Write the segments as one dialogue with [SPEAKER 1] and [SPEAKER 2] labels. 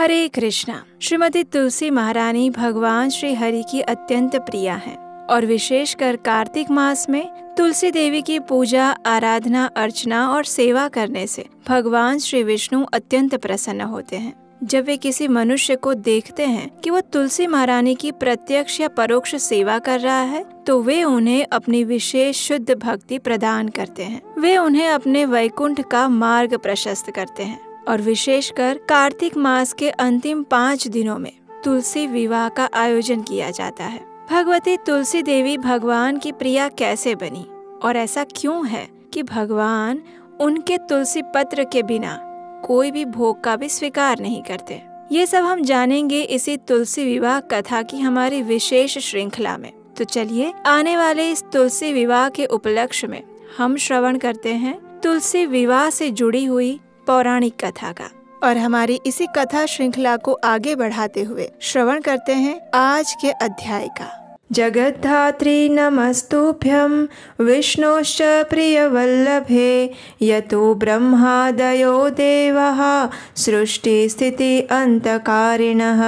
[SPEAKER 1] हरे कृष्णा। श्रीमती तुलसी महारानी भगवान श्री हरि की अत्यंत प्रिय हैं और विशेषकर कार्तिक मास में तुलसी देवी की पूजा, आराधना, अर्चना और सेवा करने से भगवान श्री विष्णु अत्यंत प्रसन्न होते हैं। जब वे किसी मनुष्य को देखते हैं कि वो तुलसी महारानी की प्रत्यक्ष या परोक्ष सेवा कर रहा है, तो वे उन्हें अपनी विशेष शुद्ध भक्ति प्रदान करते हैं। वे उन्हें अपने वैकुंठ का मार्ग प्रशस्त करते हैं और विशेषकर कार्तिक मास के अंतिम 5 दिनों में तुलसी विवाह का आयोजन किया जाता है। भगवती तुलसी देवी भगवान की प्रिया कैसे बनी और ऐसा क्यों है कि भगवान उनके तुलसी पत्र के बिना कोई भी भोग का भी स्वीकार नहीं करते। ये सब हम जानेंगे इसी तुलसी विवाह कथा की हमारी विशेष श्रृंखला में। तो चलिए आने वाले इस तुलसी विवाह के उपलक्ष्य में हम श्रवण करते हैं तुलसी विवाह से जुड़ी हुई पौराणिक कथा का और हमारी इसी कथा श्रृंखला को आगे बढ़ाते हुए श्रवण करते हैं आज के अध्याय का। जगद्धात्री नमस्तुभ्यं विष्णोश्च प्रियवल्लभे यतो ब्रह्मादयो देवः सृष्टि स्थिति अंतकारिणः।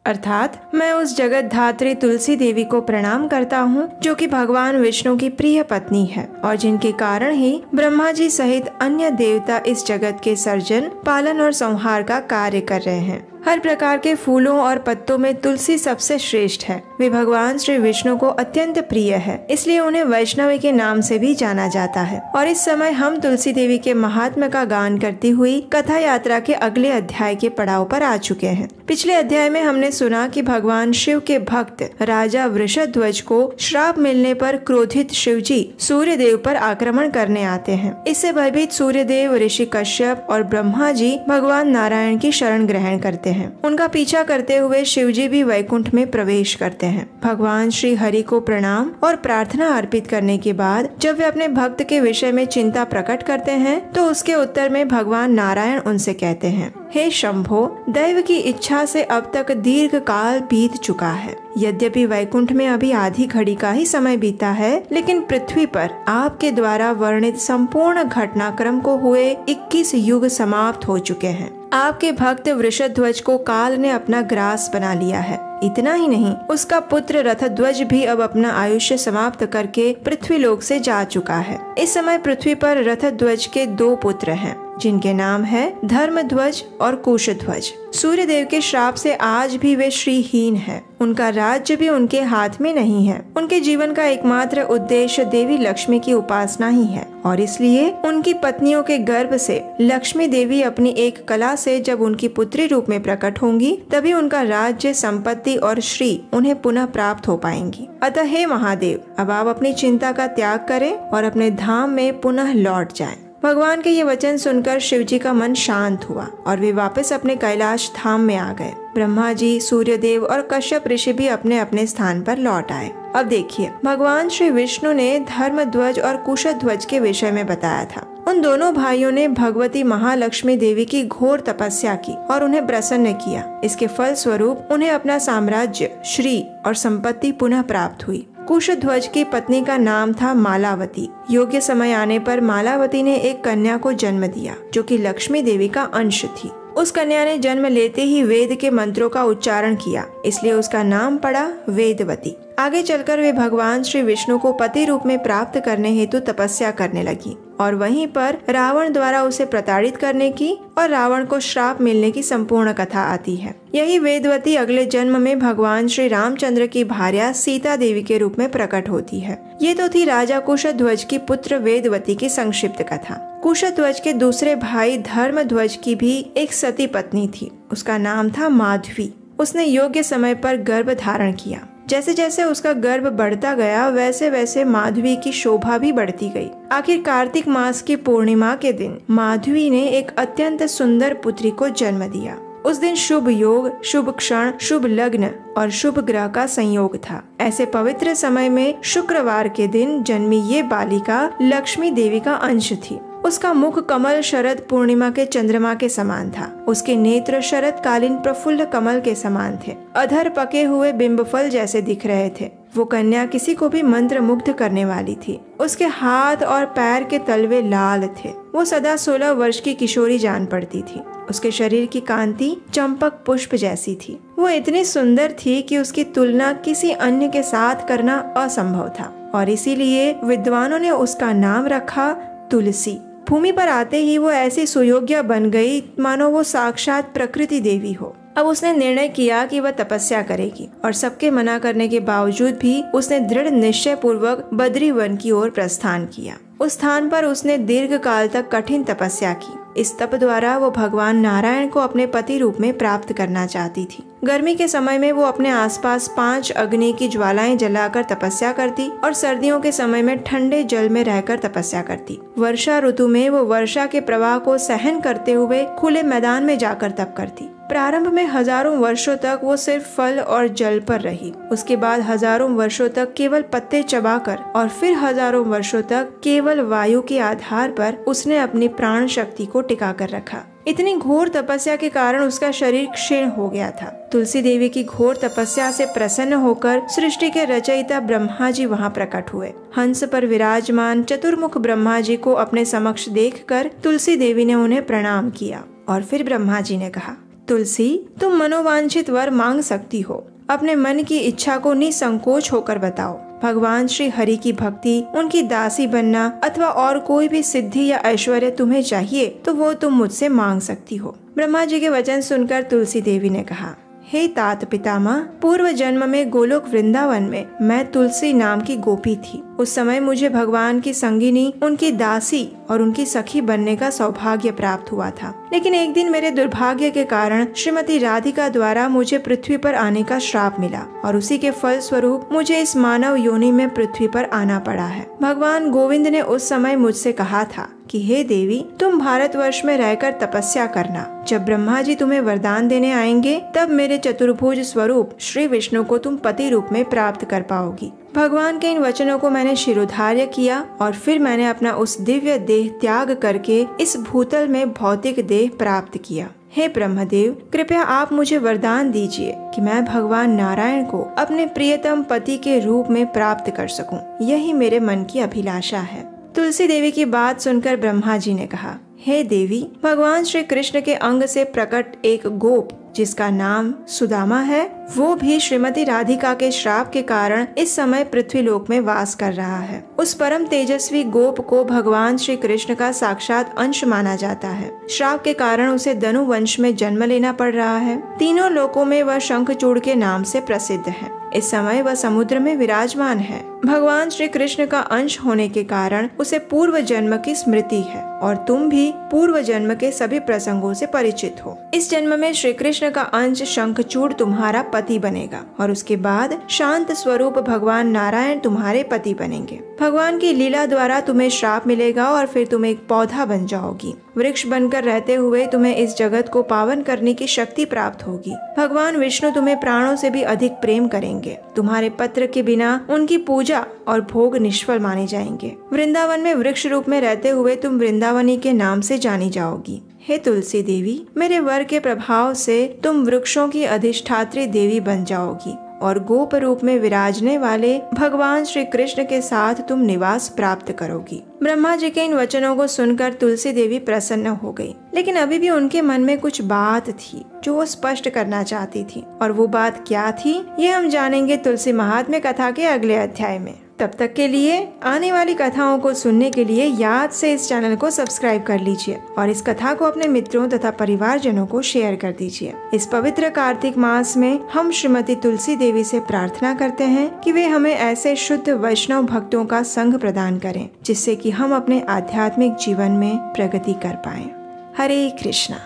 [SPEAKER 1] अर्थात मैं उस जगद्धात्री तुलसी देवी को प्रणाम करता हूँ जो कि भगवान विष्णु की प्रिय पत्नी है और जिनके कारण ही ब्रह्मा जी सहित अन्य देवता इस जगत के सर्जन, पालन और संहार का कार्य कर रहे हैं। हर प्रकार के फूलों और पत्तों में तुलसी सबसे श्रेष्ठ है। वे भगवान श्री विष्णु को अत्यंत प्रिय है, इसलिए उन्हें वैष्णवी के नाम से भी जाना जाता है। और इस समय हम तुलसी देवी के महात्म्य का गान करती हुई कथा यात्रा के अगले अध्याय के पड़ाव पर आ चुके हैं। पिछले अध्याय में हमने सुना कि भगवान शिव के भक्त राजा वृषध्वज को श्राप मिलने पर क्रोधित शिव जी सूर्य देव पर आक्रमण करने आते हैं। इससे भयभीत सूर्य देव, ऋषि कश्यप और ब्रह्मा जी भगवान नारायण की शरण ग्रहण करते हैं। उनका पीछा करते हुए शिव जी भी वैकुंठ में प्रवेश करते हैं। भगवान श्री हरि को प्रणाम और प्रार्थना अर्पित करने के बाद जब वे अपने भक्त के विषय में चिंता प्रकट करते हैं तो उसके उत्तर में भगवान नारायण उनसे कहते हैं, हे शंभो, दैव की इच्छा से अब तक दीर्घ काल बीत चुका है। यद्यपि वैकुंठ में अभी आधी घड़ी का ही समय बीता है, लेकिन पृथ्वी पर आपके द्वारा वर्णित संपूर्ण घटनाक्रम को हुए 21 युग समाप्त हो चुके हैं। आपके भक्त वृषध्वज को काल ने अपना ग्रास बना लिया है। इतना ही नहीं, उसका पुत्र रथध्वज भी अब अपना आयुष्य समाप्त करके पृथ्वी लोक से जा चुका है। इस समय पृथ्वी पर रथध्वज के 2 पुत्र हैं, जिनके नाम है धर्मध्वज और कुशध्वज। सूर्य देव के श्राप से आज भी वे श्रीहीन हैं। उनका राज्य भी उनके हाथ में नहीं है। उनके जीवन का एकमात्र उद्देश्य देवी लक्ष्मी की उपासना ही है और इसलिए उनकी पत्नियों के गर्भ से लक्ष्मी देवी अपनी एक कला से जब उनकी पुत्री रूप में प्रकट होंगी, तभी उनका राज्य, संपत्ति और श्री उन्हें पुनः प्राप्त हो पाएंगी। अतः हे महादेव, अब आप अपनी चिंता का त्याग करें और अपने धाम में पुनः लौट जाएं। भगवान के ये वचन सुनकर शिव जी का मन शांत हुआ और वे वापस अपने कैलाश धाम में आ गए। ब्रह्मा जी, सूर्यदेव और कश्यप ऋषि भी अपने अपने स्थान पर लौट आए। अब देखिए, भगवान श्री विष्णु ने धर्मध्वज और कुशध्वज के विषय में बताया था। उन दोनों भाइयों ने भगवती महालक्ष्मी देवी की घोर तपस्या की और उन्हें प्रसन्न किया। इसके फल स्वरूप उन्हें अपना साम्राज्य, श्री और संपत्ति पुनः प्राप्त हुई। कुशध्वज की पत्नी का नाम था मालावती। योग्य समय आने पर मालावती ने एक कन्या को जन्म दिया जो कि लक्ष्मी देवी का अंश थी। उस कन्या ने जन्म लेते ही वेद के मंत्रों का उच्चारण किया, इसलिए उसका नाम पड़ा वेदवती। आगे चलकर वे भगवान श्री विष्णु को पति रूप में प्राप्त करने हेतु तपस्या करने लगी और वहीं पर रावण द्वारा उसे प्रताड़ित करने की और रावण को श्राप मिलने की संपूर्ण कथा आती है। यही वेदवती अगले जन्म में भगवान श्री रामचंद्र की भार्या सीता देवी के रूप में प्रकट होती है। ये तो थी राजा कुशध्वज की पुत्र वेदवती की संक्षिप्त कथा। कुशध्वज के दूसरे भाई धर्मध्वज की भी एक सती पत्नी थी। उसका नाम था माधवी। उसने योग्य समय पर गर्भ धारण किया। जैसे जैसे उसका गर्भ बढ़ता गया, वैसे वैसे माधवी की शोभा भी बढ़ती गई। आखिर कार्तिक मास की पूर्णिमा के दिन माधवी ने एक अत्यंत सुंदर पुत्री को जन्म दिया। उस दिन शुभ योग, शुभ क्षण, शुभ लग्न और शुभ ग्रह का संयोग था। ऐसे पवित्र समय में शुक्रवार के दिन जन्मी ये बालिका लक्ष्मी देवी का अंश थी। उसका मुख कमल शरद पूर्णिमा के चंद्रमा के समान था। उसके नेत्र शरद कालीन प्रफुल्ल कमल के समान थे। अधर पके हुए बिंबफल जैसे दिख रहे थे। वो कन्या किसी को भी मंत्र मुग्ध करने वाली थी। उसके हाथ और पैर के तलवे लाल थे। वो सदा 16 वर्ष की किशोरी जान पड़ती थी। उसके शरीर की कांति चंपक पुष्प जैसी थी। वो इतनी सुंदर थी कि उसकी तुलना किसी अन्य के साथ करना असंभव था और इसीलिए विद्वानों ने उसका नाम रखा तुलसी। भूमि पर आते ही वो ऐसी सुयोग्य बन गई मानो वो साक्षात प्रकृति देवी हो। अब उसने निर्णय किया कि वह तपस्या करेगी और सबके मना करने के बावजूद भी उसने दृढ़ निश्चय पूर्वक बद्री वन की ओर प्रस्थान किया। उस स्थान पर उसने दीर्घ काल तक कठिन तपस्या की। इस तप द्वारा वो भगवान नारायण को अपने पति रूप में प्राप्त करना चाहती थी। गर्मी के समय में वो अपने आसपास 5 अग्नि की ज्वालाएं जलाकर तपस्या करती और सर्दियों के समय में ठंडे जल में रहकर तपस्या करती। वर्षा ऋतु में वो वर्षा के प्रवाह को सहन करते हुए खुले मैदान में जाकर तप करती। प्रारंभ में हजारों वर्षों तक वो सिर्फ फल और जल पर रही। उसके बाद हजारों वर्षों तक केवल पत्ते चबाकर और फिर हजारों वर्षों तक केवल वायु के आधार पर उसने अपनी प्राण शक्ति को टिका कर रखा। इतनी घोर तपस्या के कारण उसका शरीर क्षीण हो गया था। तुलसी देवी की घोर तपस्या से प्रसन्न होकर सृष्टि के रचयिता ब्रह्मा जी वहाँ प्रकट हुए। हंस पर विराजमान चतुर्मुख ब्रह्मा जी को अपने समक्ष देखकर तुलसी देवी ने उन्हें प्रणाम किया और फिर ब्रह्मा जी ने कहा, तुलसी, तुम मनोवांछित वर मांग सकती हो। अपने मन की इच्छा को निसंकोच होकर बताओ। भगवान श्री हरि की भक्ति, उनकी दासी बनना अथवा और कोई भी सिद्धि या ऐश्वर्य तुम्हें चाहिए तो वो तुम मुझसे मांग सकती हो। ब्रह्मा जी के वचन सुनकर तुलसी देवी ने कहा, हे तात पितामह, पूर्व जन्म में गोलोक वृंदावन में मैं तुलसी नाम की गोपी थी। उस समय मुझे भगवान की संगिनी, उनकी दासी और उनकी सखी बनने का सौभाग्य प्राप्त हुआ था। लेकिन एक दिन मेरे दुर्भाग्य के कारण श्रीमती राधिका द्वारा मुझे पृथ्वी पर आने का श्राप मिला और उसी के फल स्वरूप मुझे इस मानव योनि में पृथ्वी पर आना पड़ा है। भगवान गोविंद ने उस समय मुझसे कहा था कि हे देवी, तुम भारतवर्ष में रहकर तपस्या करना। जब ब्रह्मा जी तुम्हें वरदान देने आएंगे तब मेरे चतुर्भुज स्वरूप श्री विष्णु को तुम पति रूप में प्राप्त कर पाओगी। भगवान के इन वचनों को मैंने शिरोधार्य किया और फिर मैंने अपना उस दिव्य देह त्याग करके इस भूतल में भौतिक देह प्राप्त किया। हे ब्रह्मदेव, कृपया आप मुझे वरदान दीजिए कि मैं भगवान नारायण को अपने प्रियतम पति के रूप में प्राप्त कर सकूं। यही मेरे मन की अभिलाषा है। तुलसी देवी की बात सुनकर ब्रह्मा जी ने कहा, हे देवी, भगवान श्री कृष्ण के अंग से प्रकट एक गोप जिसका नाम सुदामा है, वो भी श्रीमती राधिका के श्राप के कारण इस समय पृथ्वीलोक में वास कर रहा है। उस परम तेजस्वी गोप को भगवान श्री कृष्ण का साक्षात अंश माना जाता है। श्राप के कारण उसे धनु वंश में जन्म लेना पड़ रहा है। तीनों लोकों में वह शंखचूड़ के नाम से प्रसिद्ध है। इस समय वह समुद्र में विराजमान है। भगवान श्री कृष्ण का अंश होने के कारण उसे पूर्व जन्म की स्मृति है और तुम भी पूर्व जन्म के सभी प्रसंगों से परिचित हो। इस जन्म में श्री कृष्ण का अंश शंखचूड़ तुम्हारा पति बनेगा और उसके बाद शांत स्वरूप भगवान नारायण तुम्हारे पति बनेंगे। भगवान की लीला द्वारा तुम्हें श्राप मिलेगा और फिर तुम एक पौधा बन जाओगी। वृक्ष बनकर रहते हुए तुम्हें इस जगत को पावन करने की शक्ति प्राप्त होगी। भगवान विष्णु तुम्हें प्राणों से भी अधिक प्रेम करेंगे। तुम्हारे पत्र के बिना उनकी पूजा और भोग निष्फल माने जाएंगे। वृंदावन में वृक्ष रूप में रहते हुए तुम वृंदावनी के नाम से जानी जाओगी। हे तुलसी देवी, मेरे वर के प्रभाव से तुम वृक्षों की अधिष्ठात्री देवी बन जाओगी और गोप रूप में विराजने वाले भगवान श्री कृष्ण के साथ तुम निवास प्राप्त करोगी। ब्रह्मा जी के इन वचनों को सुनकर तुलसी देवी प्रसन्न हो गई, लेकिन अभी भी उनके मन में कुछ बात थी जो वो स्पष्ट करना चाहती थी। और वो बात क्या थी, ये हम जानेंगे तुलसी महात्म्य कथा के अगले अध्याय में। तब तक के लिए आने वाली कथाओं को सुनने के लिए याद से इस चैनल को सब्सक्राइब कर लीजिए और इस कथा को अपने मित्रों तथा परिवारजनों को शेयर कर दीजिए। इस पवित्र कार्तिक मास में हम श्रीमती तुलसी देवी से प्रार्थना करते हैं कि वे हमें ऐसे शुद्ध वैष्णव भक्तों का संग प्रदान करें जिससे कि हम अपने आध्यात्मिक जीवन में प्रगति कर पाएं। हरे कृष्णा।